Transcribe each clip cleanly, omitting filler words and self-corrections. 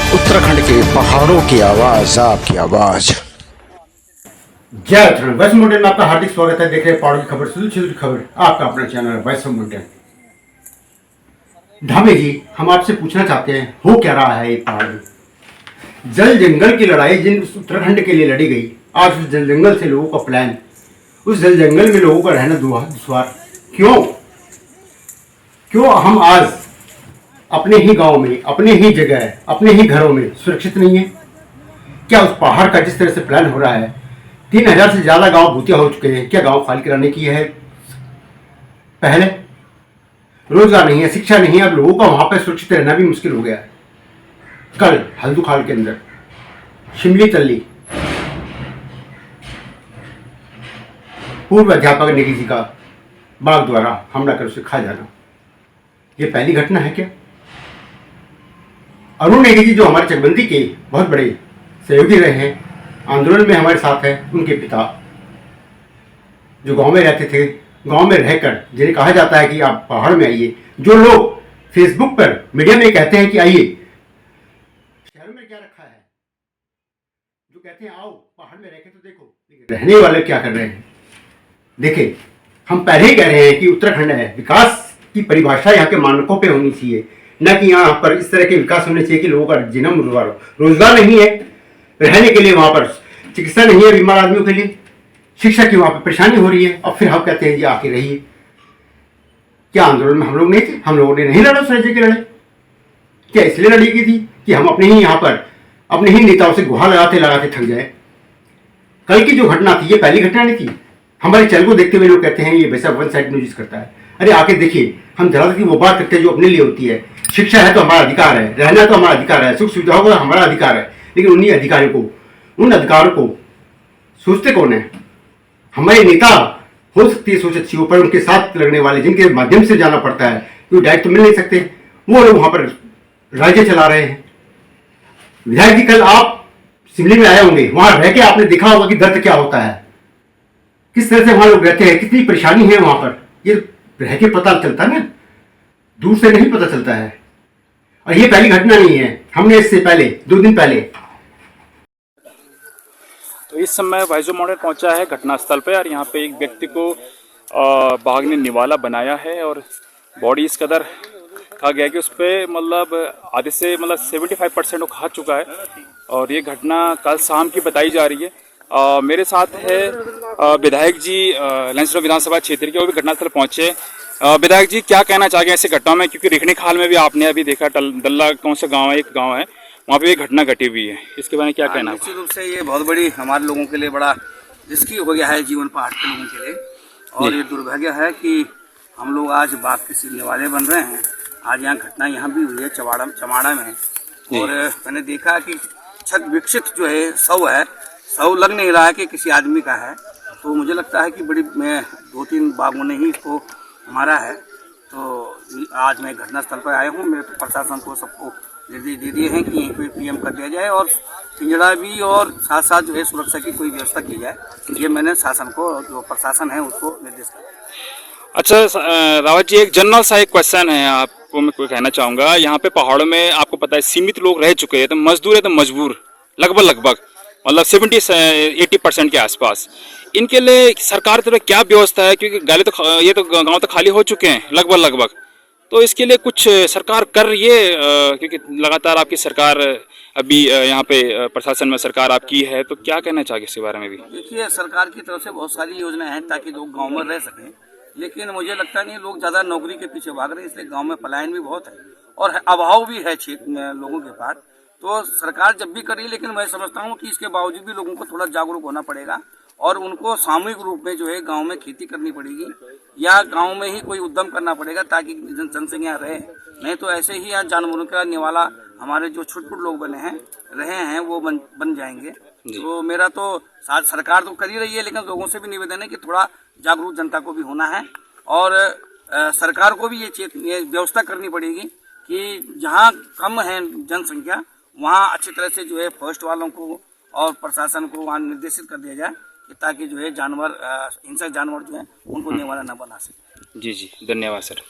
उत्तराखंड के पहाड़ों की आवाज, आपकी आवाज। जय उत्तराखंड। वैश्व माउंटेन में आपका हार्दिक स्वागत है। देख रहे हैं पहाड़ों की खबर, सुधी खबर, आपका अपना चैनल है वैश्व माउंटेन। धामे जी, हम आपसे पूछना चाहते हैं, हो क्या रहा है ये पहाड़ में? जल जंगल की लड़ाई जिन उत्तराखंड के लिए लड़ी गई, आज उस जल जंगल से लोगों का प्लान, उस जल जंगल में लोगों का रहना दुश्वार। क्यों क्यों हम आज अपने ही गांव में, अपने ही जगह, अपने ही घरों में सुरक्षित नहीं है? क्या उस पहाड़ का जिस तरह से प्लान हो रहा है, 3000 से ज्यादा गांव भूतिया हो चुके हैं, क्या गांव खाली कराने की है? पहले रोजगार नहीं है, शिक्षा नहीं है, अब लोगों का वहां पर सुरक्षित रहना भी मुश्किल हो गया है। कल हल्दुखाल के अंदर शिमली तल्ली पूर्व अध्यापक नेगी जी का बाघ द्वारा हमला कर उसे खा जाना, ये पहली घटना है क्या? अरुण नेगी जी जो हमारे चकबंदी के बहुत बड़े सहयोगी रहे हैं, आंदोलन में हमारे साथ है, उनके पिता जो गांव में रहते थे, गांव में रहकर जिन्हें कहा जाता है कि आप पहाड़ में आइए, जो लोग फेसबुक पर मीडिया में कहते हैं कि आइए, शहर में क्या रखा है, जो कहते हैं आओ पहाड़ में रह के तो देखो, लेकिन रहने वाले क्या कर रहे हैं? देखिए, हम पहले ही कह रहे हैं कि उत्तराखंड है, विकास की परिभाषा यहाँ के मानकों पे होनी चाहिए, न कि यहाँ पर इस तरह के विकास होने चाहिए कि लोगों का जीना रोजगार नहीं है, रहने के लिए वहां पर चिकित्सा नहीं है बीमार आदमियों के लिए, शिक्षा की वहां पर परेशानी हो रही है, और फिर हम कहते हैं जी आके रहिए। क्या आंदोलन में हम लोग नहीं थे? हम लोगों ने नहीं लड़ा उस राज्य के लड़ाई? क्या इसलिए लड़ी की थी कि हम अपने ही यहाँ पर अपने ही नेताओं से गुहार लगाते लगाते थक जाए? कल की जो घटना थी, ये पहली घटना नहीं थी। हमारे चैनल को देखते हुए लोग कहते हैं ये वैसा वन साइड न्यूज करता है। अरे आके देखिए, हम ज्यादा की वो बात करते हैं जो अपने लिए होती है। शिक्षा है तो हमारा अधिकार है, रहना तो हमारा अधिकार है, सुख सुविधाओं का हमारा अधिकार है, लेकिन उन्हीं अधिकारियों को, उन अधिकारों को सोचते कौन है? हमारे नेता हो सकती है सोच अच्छी हो, पर उनके साथ लड़ने वाले जिनके माध्यम से जाना पड़ता है, तो डायरेक्ट तो मिल नहीं सकते, वो लोग वहां पर राज्य चला रहे हैं। विधायक जी, कल आप शिमले में आए होंगे, वहां रह के आपने देखा होगा कि दर्द क्या होता है, किस तरह से वहां लोग रहते हैं, कितनी परेशानी है वहां पर। ये रह के पता चलता है ना, दूर से नहीं पता चलता है। और ये पहली घटना नहीं है, हमने इससे पहले 2 दिन पहले। तो इस समय वैश्व माउंटेन पहुंचा है घटनास्थल पे, और यहाँ पे एक व्यक्ति को बाघ ने निवाला बनाया है, और बॉडी इस कदर खा गया कि उस पर मतलब आधे से मतलब 75% वो खा चुका है। और ये घटना कल शाम की बताई जा रही है। मेरे साथ है विधायक जी लंचरौली विधानसभा क्षेत्र के, वो भी घटनास्थल पहुंचे। विधायक जी, क्या कहना चाहेंगे ऐसे घटनाओं में, क्योंकि रिखणी खाल में भी आपने अभी देखा, दल्ला कौन सा गांव है, एक गांव है वहाँ पे एक घटना घटी हुई है, इसके बारे में क्या कहना है? निश्चित रूप से ये बहुत बड़ी हमारे लोगों के लिए बड़ा रिस्की हो गया है जीवन पहाड़ के लोगों के लिए, और ये दुर्भाग्य है कि हम लोग आज बाघ के सीलने वाले बन रहे हैं। आज यहाँ घटना यहाँ भी हुई है चमाड़ा में, और मैंने देखा कि छत विकसित जो है शव है, शव लग नहीं रहा है कि किसी आदमी का है। तो मुझे लगता है कि बड़ी 2-3 बाघों ने ही इसको मारा है। तो आज मैं घटनास्थल पर आया हूँ, मेरे प्रशासन को सबको निर्देश दे दिए हैं कि यहीं पे पीएम कर दिया जाए, और पिंजड़ा भी, और साथ साथ जो है सुरक्षा की कोई व्यवस्था की जाए। ये मैंने शासन को, जो प्रशासन है उसको निर्देश दिया। अच्छा रावत जी, एक जनरल सा एक क्वेश्चन है आपको, मैं कोई कहना चाहूँगा। यहाँ पे पहाड़ों में आपको पता है सीमित लोग रह चुके हैं, तो मजदूर है तो मजबूर लगभग मतलब 70-80% के आसपास। इनके लिए सरकार की तरफ क्या व्यवस्था है? क्योंकि गाले तो ये तो गाँव तो खाली हो चुके हैं लगभग, तो इसके लिए कुछ सरकार कर रही है? क्योंकि लगातार आपकी सरकार अभी यहाँ पे प्रशासन में सरकार आपकी है, तो क्या कहना चाहिए इसके बारे में भी? देखिए, सरकार की तरफ से बहुत सारी योजनाएं हैं ताकि लोग गांव में रह सकें, लेकिन मुझे लगता नहीं लोग ज़्यादा नौकरी के पीछे भाग रहे हैं, इसलिए गांव में पलायन भी बहुत है और अभाव भी है क्षेत्र में लोगों के पास। तो सरकार जब भी करी, लेकिन मैं समझता हूँ कि इसके बावजूद भी लोगों को थोड़ा जागरूक होना पड़ेगा, और उनको सामूहिक रूप में जो है गांव में खेती करनी पड़ेगी, या गांव में ही कोई उद्यम करना पड़ेगा ताकि जनसंख्या रहे। नहीं तो ऐसे ही यहाँ जानवरों का निवाला हमारे जो छोटे लोग रहे हैं वो बन जाएंगे। तो मेरा तो साथ सरकार तो कर ही रही है, लेकिन लोगों से भी निवेदन है कि थोड़ा जागरूक जनता को भी होना है, और सरकार को भी ये व्यवस्था करनी पड़ेगी कि जहाँ कम है जनसंख्या, वहाँ अच्छी तरह से जो है फॉरेस्ट वालों को और प्रशासन को वहाँ निर्देशित कर दिया जाए, ताकि जो है जानवर, हिंसक जानवर जो है उनको निवाला न बना सके। जी, धन्यवाद सर।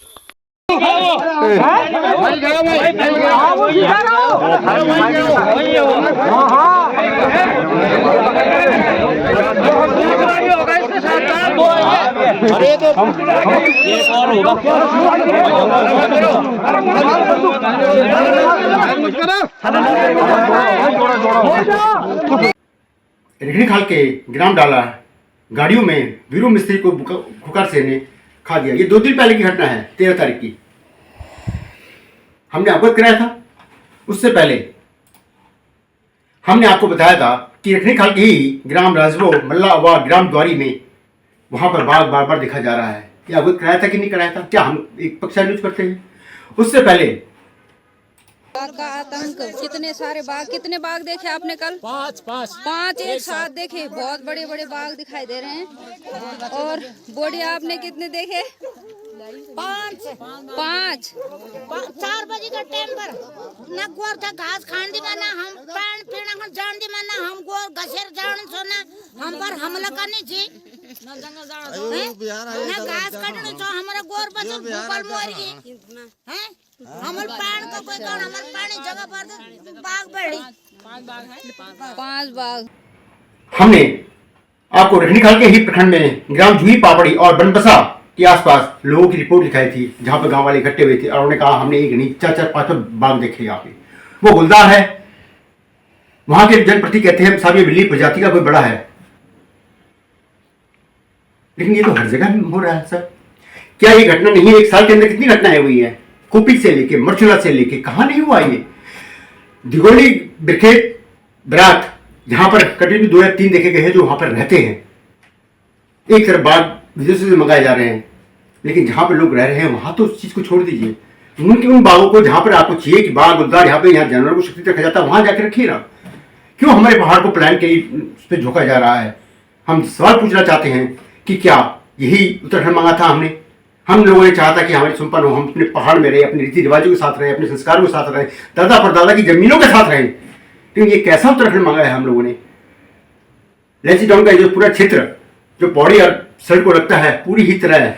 रेखड़ी खाल के ग्राम डाला गाड़ियों में वीरू मिस्त्री को खुकार से ने खा दिया। ये 2 दिन पहले की घटना है, 13 तारीख की। हमने अवगत कराया था। उससे पहले हमने आपको बताया था कि रेखड़ी खाल के ही ग्राम राजबो मल्ला व ग्राम द्वारी में वहां पर बाघ बार बार दिखा जा रहा है। ये अवगत कराया था कि नहीं कराया था? क्या हम एक पक्षा न्यूज करते हैं? उससे पहले बाघ का आतंक, कितने सारे बाघ, कितने बाघ देखे आपने कल? 5 एक साथ देखे। बहुत बड़े बड़े बाघ दिखाई दे रहे हैं। और बॉडी आपने कितने देखे? 5 4 बजे का टाइम पर ना गोर था घास खान दी माना हम पान पीना कर जान दी माना हम गोर घसेर जान सोना हम पर हमला करनी थी ना जंगल जाना ना घास काटने तो हमारा गोर बचल भूपाल मोर गई हैं। हमर पान का कोई कौन हमर पानी जगह पर बाघ बढ़ी 5 बाघ। हमने आपको रेखड़ी खाल के ही प्रखंड में ग्राम जूही पापड़ी और बनबसा के आसपास लोगों की रिपोर्ट दिखाई थी, जहां पर गांव वाले इकट्ठे हुए थे और उन्होंने कहा हमने एक नहीं 4-4 5 बाघ देखे यहाँ पे। वो गुलदार है, वहां के जनप्रति कहते हैं साहब ये बिल्ली प्रजाति का कोई बड़ा है। लेकिन ये तो हर जगह हो रहा है सर। क्या ये घटना नहीं है? 1 साल के अंदर कितनी घटनाएं हुई है? कुपी से लेके मरचुला से लेके कहां नहीं हुआ ये? दिगोली बिरखेत बरात जहां पर कंटिन्यू 2 या 3 देखे गए हैं जो वहां पर रहते हैं। एक तरफ बाघ विदेशों से मंगाए जा रहे हैं, लेकिन जहां पर लोग रह रहे हैं वहां तो उस चीज को छोड़ दीजिए। उन बाघों को जहां पर आपको चाहिए कि बाघ गुलदार यहाँ पे यहाँ जानवरों को शक्ति रखा जाता है वहां जाकर रखिए ना। क्यों हमारे पहाड़ को प्लान के उस पर झोंका जा रहा है? हम सवाल पूछना चाहते हैं कि क्या यही उत्तराखंड मांगा था हमने? हम लोगों ने चाहा था कि हमारी संपन्न हो, हम अपने पहाड़ में रहे, अपने रीति रिवाजों के साथ रहे, अपने संस्कारों के साथ रहे, दादा परदादा की जमीनों के साथ रहे। लेकिन ये कैसा उत्तराखंड मांगा है हम लोगों ने? लेची डाउन का जो पूरा क्षेत्र जो पौड़ी और सड़क को लगता है पूरी ही तरह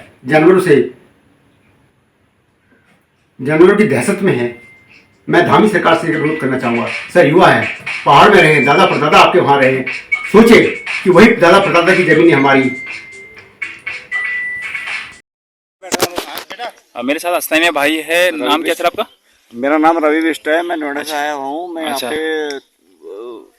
जानवरों की दहशत में है। मैं धामी सरकार से अनुरोध करना चाहूंगा, सर युवा है, पहाड़ में रहे, दादा परदादा आपके वहां रहे, सोचे कि वही दादा परदादा की जमीन हमारी। मेरे साथ स्थानीय भाई है, नाम क्या सर आपका? मेरा नाम रवि बिष्ट है, मैं नोएडा से आया हूँ। मैं अच्छा। यहाँ पे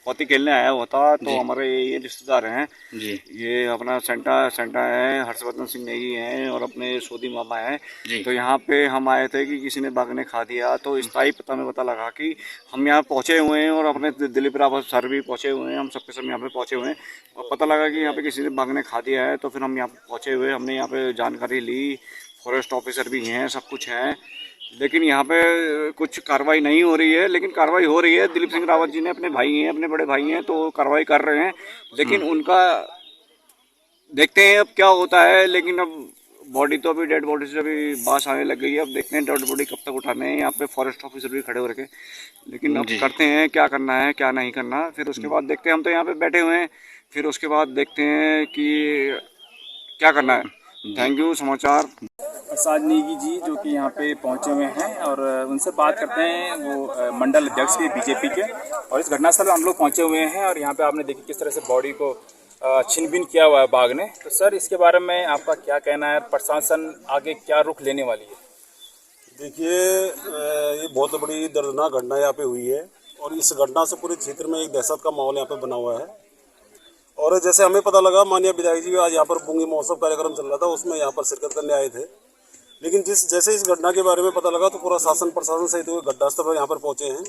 पौती खेलने आया हुआ था, तो हमारे ये रिश्तेदार हैं जी। ये अपना सेंटा है, हर्षवर्धन सिंह नेगी हैं और अपने सोदी मामा हैं। तो यहाँ पे हम आए थे कि किसी ने बाघ ने खा दिया, तो स्थायी पता में पता लगा कि हम यहाँ पहुँचे हुए हैं और अपने दिलीप रावत सर भी पहुँचे हुए हैं, हम सबके सब यहाँ पे पहुँचे हुए हैं और पता लगा कि यहाँ पे किसी ने बाघ ने खा दिया है। तो फिर हम यहाँ पे पहुँचे हुए, हमने यहाँ पे जानकारी ली, फॉरेस्ट ऑफिसर भी हैं, सब कुछ है, लेकिन यहाँ पे कुछ कार्रवाई नहीं हो रही है। लेकिन कार्रवाई हो रही है, दिलीप सिंह रावत जी ने अपने भाई हैं, अपने बड़े भाई हैं, तो कार्रवाई कर रहे हैं। लेकिन उनका देखते हैं अब क्या होता है। लेकिन अब बॉडी तो अभी डेड बॉडी से अभी बास आने लग गई है। अब देखते हैं डेड बॉडी कब तक उठाने हैं। यहाँ पे फॉरेस्ट ऑफिसर भी खड़े हो रखे, लेकिन अब करते हैं क्या करना है क्या नहीं करना, फिर उसके बाद देखते हैं। हम तो यहाँ पे बैठे हुए हैं, फिर उसके बाद देखते हैं कि क्या करना है। Thank you. समाचार प्रसाद नेगी जी जो कि यहाँ पे पहुँचे हुए हैं और उनसे बात करते हैं। वो मंडल अध्यक्ष भी बीजेपी के, और इस घटनास्थल पर हम लोग पहुँचे हुए हैं और यहाँ पे आपने देखी किस तरह से बॉडी को छिन-भिन किया हुआ है बाघ ने। तो सर इसके बारे में आपका क्या कहना है? प्रशासन आगे क्या रुख लेने वाली है? देखिए, ये बहुत बड़ी दर्दनाक घटना यहाँ पे हुई है और इस घटना से पूरे क्षेत्र में एक दहशत का माहौल यहाँ पे बना हुआ है। और जैसे हमें पता लगा, माननीय विधायक जी आज यहाँ पर पुंगी महोत्सव कार्यक्रम चल रहा था, उसमें यहाँ पर शिरकत करने आए थे। लेकिन जैसे इस घटना के बारे में पता लगा तो पूरा शासन प्रशासन सहित हुए घटनास्थल पर यहाँ पर पहुँचे हैं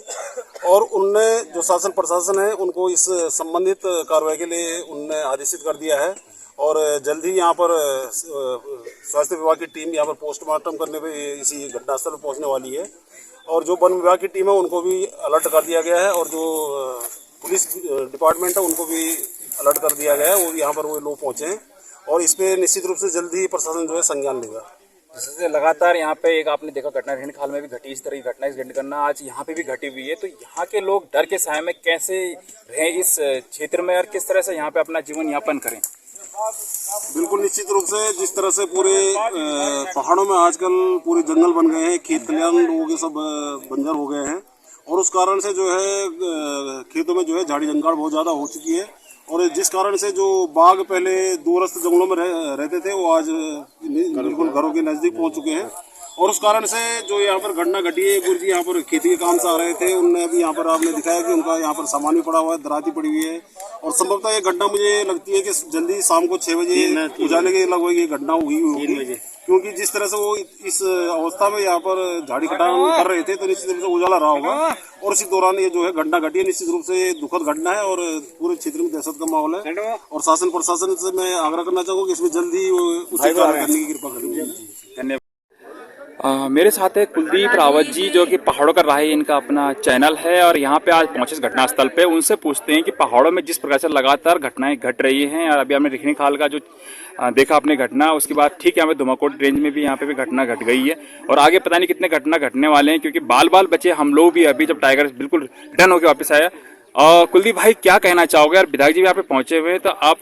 और उनने जो शासन प्रशासन है उनको इस संबंधित कार्रवाई के लिए उनने आदेशित कर दिया है। और जल्द ही यहाँ पर स्वास्थ्य विभाग की टीम यहाँ पर पोस्टमार्टम करने पे इसी घटनास्थल पर पहुँचने वाली है और जो वन विभाग की टीम है उनको भी अलर्ट कर दिया गया है और जो पुलिस डिपार्टमेंट है उनको भी अलर्ट कर दिया गया है। वो यहाँ पर वो लोग पहुँचे हैं और इस पर निश्चित रूप से जल्द ही प्रशासन जो है संज्ञान लेगा। जैसे लगातार यहाँ पे एक आपने देखा घटना रेखड़ी खाल में भी घटी, इस तरह की घटना इस घटना आज यहाँ पे भी घटी हुई है। तो यहाँ के लोग डर के साए में कैसे रहें इस क्षेत्र में और किस तरह से यहाँ पे अपना जीवन यापन करें? बिल्कुल निश्चित रूप से जिस तरह से पूरे पहाड़ों में आजकल पूरे जंगल बन गए हैं, खेत खलिहान लोगों के सब बंजर हो गए हैं और उस कारण से जो है खेतों में जो है झाड़ी जंगाड़ बहुत ज़्यादा हो चुकी है और जिस कारण से जो बाघ पहले दूरस्थ जंगलों में रहते थे वो आज बिल्कुल घरों के नज़दीक पहुंच चुके हैं और उस कारण से जो यहाँ पर घटना घटी है, गुरु जी यहाँ पर खेती के काम से आ रहे थे, उनने भी यहाँ पर आपने दिखाया कि उनका यहाँ पर सामान भी पड़ा हुआ है, दराती पड़ी हुई है और संभवतः ये घटना मुझे लगती है कि जल्दी शाम को 6 बजे उजाले के लगभग ये घटना हुई होगी, क्योंकि जिस तरह से वो इस अवस्था में यहाँ पर झाड़ी कटान कर रहे थे तो निश्चित रूप से उजाला रहा होगा और इसी दौरान ये जो है घटना घटी है। निश्चित रूप से दुखद घटना है और पूरे क्षेत्र में दहशत का माहौल है और शासन प्रशासन से मैं आग्रह करना चाहूँगा कि इसमें जल्दी उचित कार्य करने की कृपा करें। धन्यवाद। मेरे साथ है कुलदीप रावत जी, जो कि पहाड़ों का राही इनका अपना चैनल है और यहाँ पे आज पहुंचे घटनास्थल पे। उनसे पूछते हैं कि पहाड़ों में जिस प्रकार से लगातार घटनाएं घट रही हैं और अभी हमने रिखणी खाल का जो देखा आपने घटना, उसके बाद ठीक है हमें धुमाकोट रेंज में भी यहाँ पे भी घटना घट गई है और आगे पता नहीं कितने घटना घटने वाले हैं, क्योंकि बाल बाल बचे हम लोग भी अभी जब टाइगर बिल्कुल डन होकर वापस आया। कुलदीप भाई क्या कहना चाहोगे? यार विधायक जी भी यहाँ पे पहुंचे हुए हैं, तो आप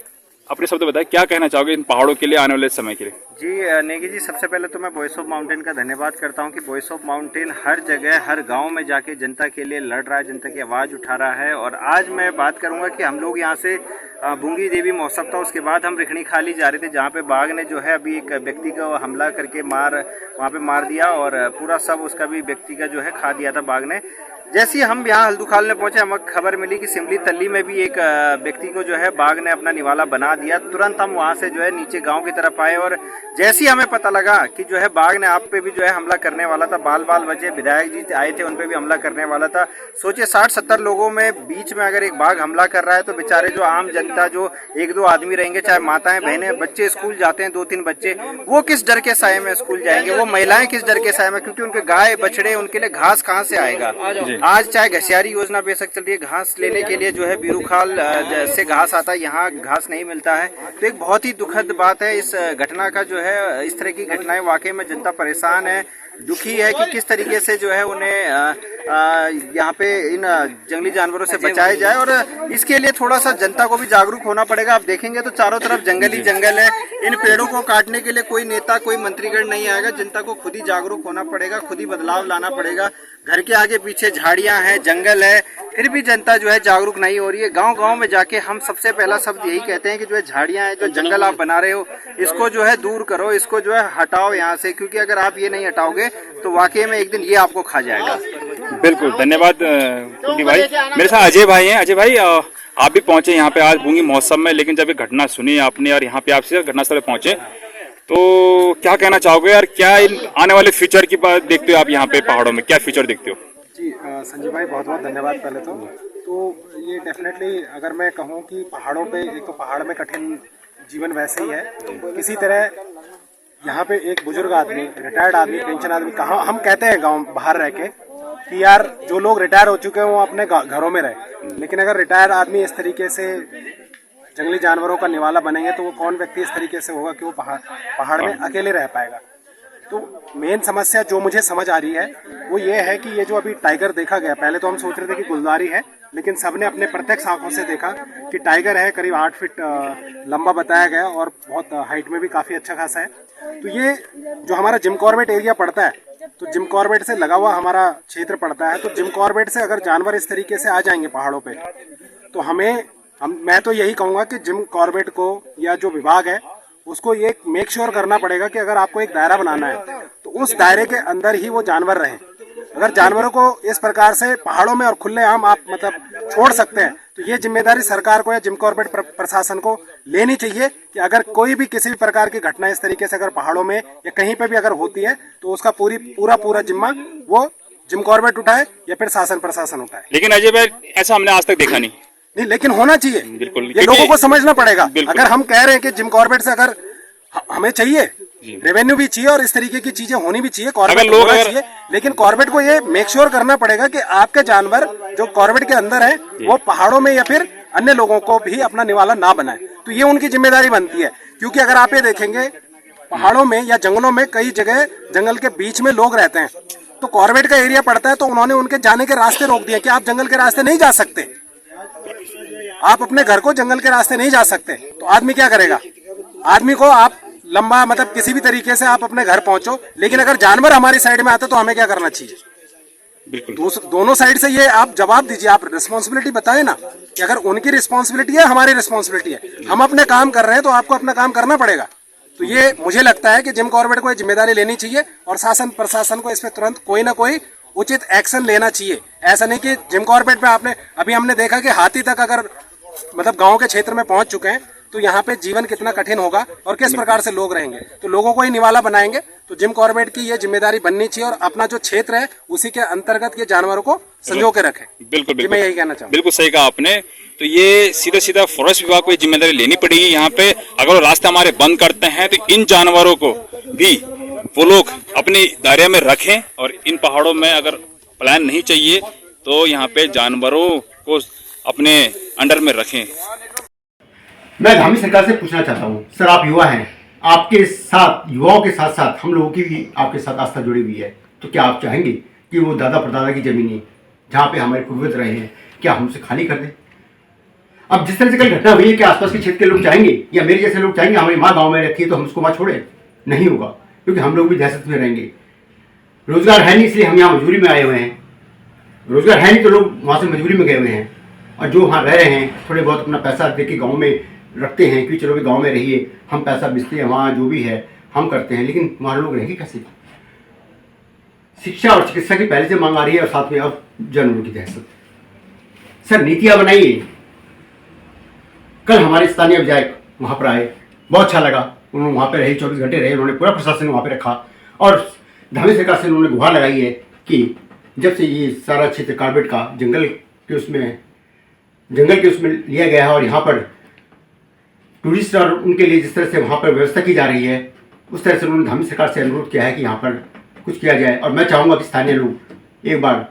अपने शब्द बताएं क्या कहना चाहोगे इन पहाड़ों के लिए आने वाले समय के लिए? जी नेगी जी, सबसे पहले तो मैं वॉइस ऑफ माउंटेन का धन्यवाद करता हूं कि वॉइस ऑफ माउंटेन हर जगह हर गांव में जाके जनता के लिए लड़ रहा है, जनता की आवाज़ उठा रहा है। और आज मैं बात करूंगा कि हम लोग यहां से बुंगी देवी महोत्सव था, उसके बाद हम रिखणी खाली जा रहे थे जहां पे बाघ ने जो है अभी एक व्यक्ति को हमला करके वहां पे मार दिया और पूरा सब उसका भी व्यक्ति का जो है खा दिया था बाघ ने। जैसे ही हम यहाँ हल्दूखाल में पहुंचे, हमें खबर मिली कि सिमली तल्ली में भी एक व्यक्ति को जो है बाघ ने अपना निवाला बना दिया। तुरंत हम वहां से जो है नीचे गांव की तरफ आए और जैसे ही हमें पता लगा कि जो है बाघ ने आप पे भी जो है हमला करने वाला था, बाल बाल बचे, विधायक जी आए थे, उन पे भी हमला करने वाला था। सोचिए 60-70 लोगों में बीच में अगर एक बाघ हमला कर रहा है तो बेचारे जो आम जनता, जो 1-2 आदमी रहेंगे, चाहे माताएं बहनें, बच्चे स्कूल जाते हैं 2-3 बच्चे, वो किस डर के साए में स्कूल जाएंगे? वो महिलाएं किस डर के साए में, क्योंकि उनके गाय बछड़े, उनके लिए घास कहाँ से आएगा? आज चाहे घसियारी योजना बेशक चल रही है, घास लेने के लिए जो है बीरूखाल से घास आता है, यहाँ घास नहीं मिलता है। तो एक बहुत ही दुखद बात है इस घटना का जो है। इस तरह की घटनाएं वाकई में जनता परेशान है, दुखी है कि किस तरीके से जो है उन्हें यहाँ पे इन जंगली जानवरों से बचाया जाए और इसके लिए थोड़ा सा जनता को भी जागरूक होना पड़ेगा। आप देखेंगे तो चारों तरफ जंगल ही जंगल है, इन पेड़ों को काटने के लिए कोई नेता, कोई मंत्रीगण नहीं आएगा। जनता को खुद ही जागरूक होना पड़ेगा, खुद ही बदलाव लाना पड़ेगा। घर के आगे पीछे झाड़ियां हैं, जंगल है, फिर भी जनता जो है जागरूक नहीं हो रही है। गांव-गांव में जाके हम सबसे पहला शब्द यही कहते हैं कि जो है झाड़ियां हैं, जो जंगल आप बना रहे हो, इसको जो है दूर करो, इसको जो है हटाओ यहाँ से, क्योंकि अगर आप ये नहीं हटाओगे तो वाकई में एक दिन ये आपको खा जाएगा। बिल्कुल, धन्यवाद कुलदीप भाई। मेरे साथ अजय भाई हैं। अजय भाई, आप भी पहुंचे यहाँ पे आज बुंगी महोत्सव में, लेकिन जब ये घटना सुनी आपने और यहाँ पे आपसे घटनास्थल पे पहुंचे, तो क्या कहना चाहोगे यार? क्या आने वाले फ्यूचर की बात देखते हो आप यहाँ पे पहाड़ों में, क्या फ्यूचर देखते हो? जी संजय भाई, बहुत बहुत धन्यवाद। पहले तो ये डेफिनेटली अगर मैं कहूँ कि पहाड़ों पे, एक तो पहाड़ में कठिन जीवन वैसे ही है, किसी तरह यहाँ पे एक बुजुर्ग आदमी, रिटायर्ड आदमी, पेंशन आदमी, कहाँ हम कहते हैं गांव बाहर रह के कि यार जो लोग रिटायर हो चुके हैं वो अपने घरों में रहे, लेकिन अगर रिटायर आदमी इस तरीके से जंगली जानवरों का निवाला बनेंगे तो वो कौन व्यक्ति इस तरीके से होगा कि वो पहाड़ में अकेले रह पाएगा। तो मेन समस्या जो मुझे समझ आ रही है वो ये है कि ये जो अभी टाइगर देखा गया, पहले तो हम सोच रहे थे कि गुलदारी है, लेकिन सबने अपने प्रत्यक्ष आंखों से देखा कि टाइगर है, करीब 8 फीट लंबा बताया गया और बहुत हाइट में भी काफ़ी अच्छा खासा है। तो ये जो हमारा जिम कॉर्बेट एरिया पड़ता है, तो जिम कॉर्बेट से लगा हुआ हमारा क्षेत्र पड़ता है, तो जिम कॉर्बेट से अगर जानवर इस तरीके से आ जाएंगे पहाड़ों पे, तो मैं तो यही कहूँगा कि जिम कॉर्बेट को या जो विभाग है उसको ये मेक श्योर करना पड़ेगा कि अगर आपको एक दायरा बनाना है तो उस दायरे के अंदर ही वो जानवर रहें। अगर जानवरों को इस प्रकार से पहाड़ों में और खुले आम आप मतलब छोड़ सकते हैं, तो ये जिम्मेदारी सरकार को या जिम कॉर्बेट प्रशासन को लेनी चाहिए कि अगर कोई भी किसी भी प्रकार की घटना इस तरीके से अगर पहाड़ों में या कहीं पे भी अगर होती है तो उसका पूरा जिम्मा वो जिम कॉर्बेट उठाए या फिर शासन प्रशासन उठाए। लेकिन अजय भाई, ऐसा हमने आज तक देखा नहीं, लेकिन होना चाहिए। बिल्कुल, ये लोगों को समझना पड़ेगा। अगर हम कह रहे हैं कि जिम कॉर्बेट से अगर हमें चाहिए, रेवेन्यू भी चाहिए और इस तरीके की चीजें होनी भी चाहिए, कॉर्बेट होना चाहिए, लेकिन कॉर्बेट को ये मेक श्योर करना पड़ेगा कि आपके जानवर जो कॉर्बेट के अंदर है वो पहाड़ों में या फिर अन्य लोगों को भी अपना निवाला ना बनाए। तो ये उनकी जिम्मेदारी बनती है, क्योंकि अगर आप ये देखेंगे पहाड़ों में या जंगलों में कई जगह जंगल के बीच में लोग रहते हैं, तो कॉर्बेट का एरिया पड़ता है, तो उन्होंने उनके जाने के रास्ते रोक दिए कि आप जंगल के रास्ते नहीं जा सकते, आप अपने घर को जंगल के रास्ते नहीं जा सकते। तो आदमी क्या करेगा? आदमी को आप लंबा मतलब किसी भी तरीके से आप अपने घर पहुंचो, लेकिन अगर जानवर हमारी साइड में आते तो हमें क्या करना चाहिए? दोनों साइड से ये आप जवाब दीजिए, आप रिस्पॉन्सिबिलिटी बताएं ना कि अगर उनकी रिस्पॉन्सिबिलिटी है, हमारी रिस्पॉन्सिबिलिटी है, हम अपने काम कर रहे हैं तो आपको अपना काम करना पड़ेगा। तो ये मुझे लगता है कि जिम कॉर्बेट को ये जिम्मेदारी लेनी चाहिए और शासन प्रशासन को इस पे तुरंत कोई ना कोई उचित एक्शन लेना चाहिए। ऐसा नहीं कि जिम कॉर्बेट पे आपने अभी हमने देखा कि हाथी तक अगर मतलब गांव के क्षेत्र में पहुंच चुके हैं तो यहाँ पे जीवन कितना कठिन होगा और किस प्रकार से लोग रहेंगे। तो लोगों को ही निवाला बनाएंगे, तो जिम कॉर्बेट की ये जिम्मेदारी बननी चाहिए और अपना जो क्षेत्र है उसी के अंतर्गत ये जानवरों को संजो के रखे। बिल्कुल मैं यही कहना चाहूँ। बिल्कुल सही कहा आपने। तो ये सीधा सीधा फॉरेस्ट विभाग को ये जिम्मेदारी लेनी पड़ेगी। यहाँ पे अगर वो रास्ते हमारे बंद करते हैं तो इन जानवरों को भी वो लोग अपनी दायरे में रखें और इन पहाड़ों में अगर प्लान नहीं चाहिए तो यहाँ पे जानवरों को अपने अंडर में रखें। मैं धामी सरकार से पूछना चाहता हूँ, सर आप युवा हैं, आपके साथ युवाओं के साथ साथ हम लोगों की भी आपके साथ आस्था जुड़ी हुई है, तो क्या आप चाहेंगे कि वो दादा परदादा की ज़मीनें जहाँ पे हमारे पूर्वज रहे हैं क्या हमसे खाली कर दें? अब जिस तरह से कल घटना हुई है कि आसपास के क्षेत्र के लोग चाहेंगे या मेरे जैसे लोग चाहेंगे हमारी माँ गाँव में रहती है तो हम उसको वहाँ छोड़ें? नहीं होगा, क्योंकि हम लोग भी दहशत में रहेंगे। रोजगार है नहीं इसलिए हम यहाँ मजबूरी में आए हुए हैं, रोजगार है नहीं तो लोग वहाँ से मजबूरी में गए हुए हैं, और जो वहाँ रह रहे हैं थोड़े बहुत अपना पैसा दे के गाँव में रखते हैं कि चलो भी गाँव में रहिए, हम पैसा बेचते हैं, वहाँ जो भी है हम करते हैं, लेकिन वहाँ लोग रहेंगे कैसे? शिक्षा और चिकित्सा की पहले से मांग आ रही है और साथ में अब जानवरों की दहशत। सर नीतियाँ बनाइए। कल हमारे स्थानीय विधायक वहाँ पर आए, बहुत अच्छा लगा, उन्होंने वहाँ पर रहे, 24 घंटे रहे, उन्होंने पूरा प्रशासन वहाँ पर रखा और धामी सरकार से उन्होंने गुहार लगाई है कि जब से ये सारा क्षेत्र कॉर्बेट का जंगल के उसमें लिया गया है और यहाँ पर टूरिस्ट और उनके लिए जिस तरह से वहाँ पर व्यवस्था की जा रही है उस तरह से उन्होंने धामी सरकार से अनुरोध किया है कि यहाँ पर कुछ किया जाए। और मैं चाहूँगा कि स्थानीय लोग एक बार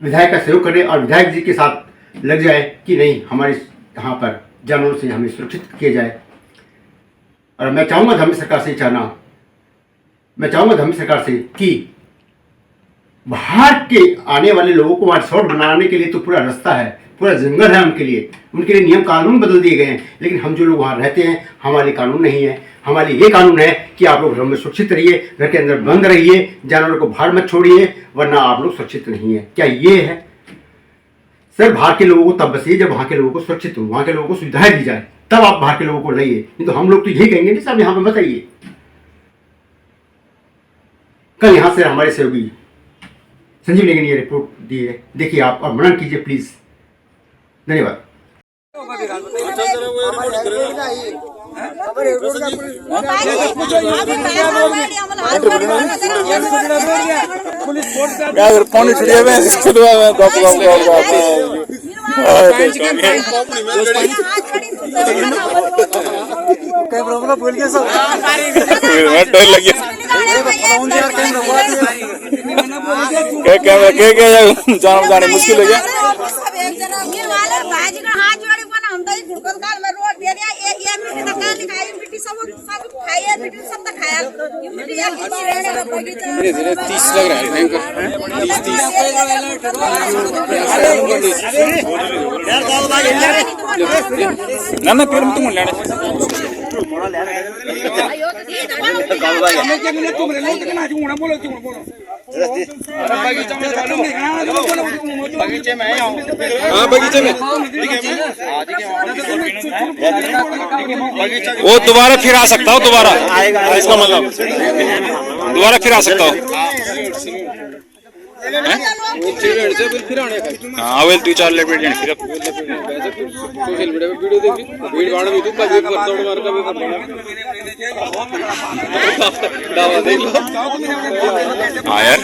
विधायक का सहयोग करें और विधायक जी के साथ लग जाए कि नहीं हमारे यहाँ पर जानवरों से हमें सुरक्षित किया जाए। और मैं चाहूँगा धामी सरकार से कि बाहर के आने वाले लोगों को वहाँ रिसोर्ट बनाने के लिए तो पूरा रास्ता है, पूरा जंगल है, उनके लिए नियम कानून बदल दिए गए हैं, लेकिन हम जो लोग वहाँ रहते हैं हमारे कानून नहीं है। हमारे ये कानून है कि आप लोग घर में सुरक्षित रहिए, घर के अंदर बंद रहिए, जानवरों को बाहर मत छोड़िए, वरना आप लोग सुरक्षित नहीं है। क्या ये है? सर बाहर के लोगों को तब बसिए जब वहाँ के लोगों को सुरक्षित हो, वहाँ के लोगों को सुविधाएं दी जाए, तब आप बाहर के लोगों को लाइए। नहीं तो हम लोग तो यही कहेंगे नहीं साहब यहाँ पर मत आइए। कल यहाँ से हमारे सहयोगी संजीव नेगी ने ये रिपोर्ट दी है, देखिए आप और मनन कीजिए प्लीज। धन्यवाद। पानी जाना जाने मुश्किल हो गया। धीरे धीरे 30 लग रहा है भयंकर, 30 ना फिर तुम लेने बगीचे में हाँ बगीचे में वो दोबारा फिर आ सकता हो, दोबारा आएगा इसका मतलब दोबारा फिर आ सकता हो। हाँ वेल 2-4 लेट फिर सोशल मीडिया पे वीडियो देखी भीड़ भाड़ में दौड़ मार का हाँ यार।